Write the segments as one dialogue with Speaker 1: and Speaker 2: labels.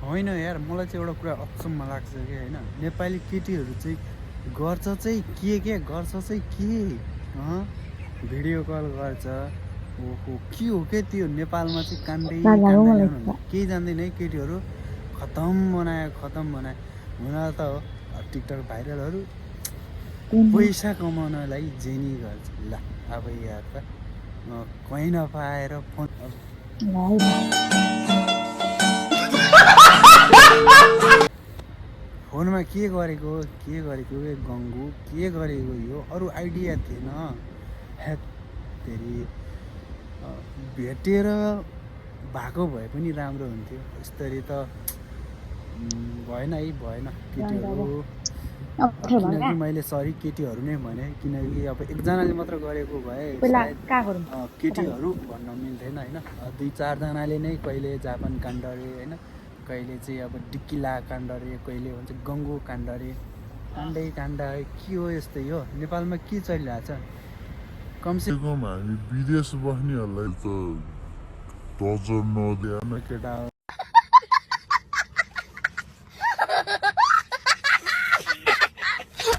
Speaker 1: होइन यार, मलाई चाहिँ एउटा कुरा अचम्म लाग्छ कि होइन, नेपाली केटीहरू चाहिँ गर्छ चाहिँ के गर्छ चाहिँ के भिडियो कल गर्छ। ओहो के हो के त्यो नेपालमा चाहिँ काण्डै ल्याउनु केही जान्दैन है केटीहरू। खतम बनायो। हुन त हो टिकटक भाइरलहरू पैसा कमाउनलाई जेनी गर्छ। ल अब यार त कहीँ नपाएर फोन फोनमा के गरेको गङ्गु के गरेको यो अरू आइडिया थिएन। हेत फेरि भेटेर भएको भए पनि राम्रो हुन्थ्यो। यस्तरी त भएन केटीहरू। किनकि मैले सरी केटीहरू नै भने, किनकि अब एकजनाले मात्र गरेको भए केटीहरू भन्न मिल्थेन होइन। 2-4जनाले नै कहिले जापान काण्ड अरे होइन, कहिले चाहिँ अब डिक्किला काण्ड अरे, कहिले भन्छ गङ्गु काण्ड अरे। काण्ड के हो यस्तै हो नेपालमा के चलिरहेछ। कमसेकम हामी विदेश बस्नेहरूलाई त टर्चर नदिएन केटा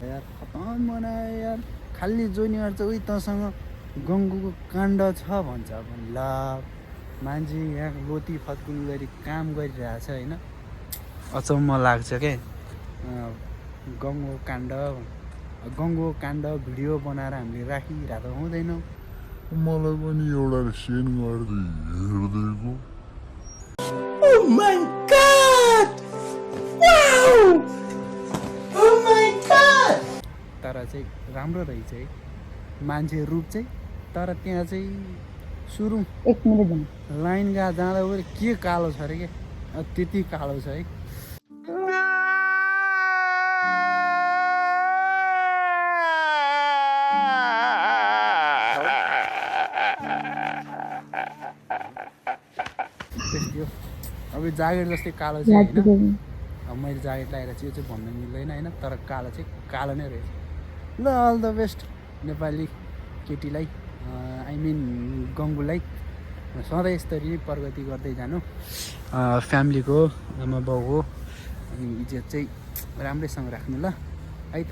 Speaker 1: यार। खतम बनायो यार। खालि जोइनियर चाहिँ उही तँसँग गङ्गुको काण्ड छ भन्छ। ल मान्छे यहाँ लोती फत्कुल गरी काम गरिरहेछ होइन। अचम्म लाग्छ के गङ्गु काण्ड भिडियो बनाएर हामीले राखिरहेको हुँदैन। मलाई पनि एउटा सेन्ड गर्दै हेर्दैको। Oh my God! Wow! Oh my God! तर चाहिँ राम्रो रहेछ है मान्छे रूप चाहिँ। तर त्यहाँ चाहिँ सुरु 1 मिनेट लाइन जाँदा के कालो छ अरे के त्यति कालो छ है। अब ज्याकेट जस्तै कालो चाहिँ होइन। अब मैले ज्याकेट लगाएर चाहिँ यो चाहिँ भन्न मिल्दैन होइन, तर कालो चाहिँ कालो नै रहेछ। ल अल द बेस्ट नेपाली केटीलाई, आई मिन गङ्गुलाई। सधैँ यसरी नै प्रगति गर्दै जानु। फ्यामिलीको आमा बाउको अनि इज्जत चाहिँ राम्रैसँग राख्नु ल है त।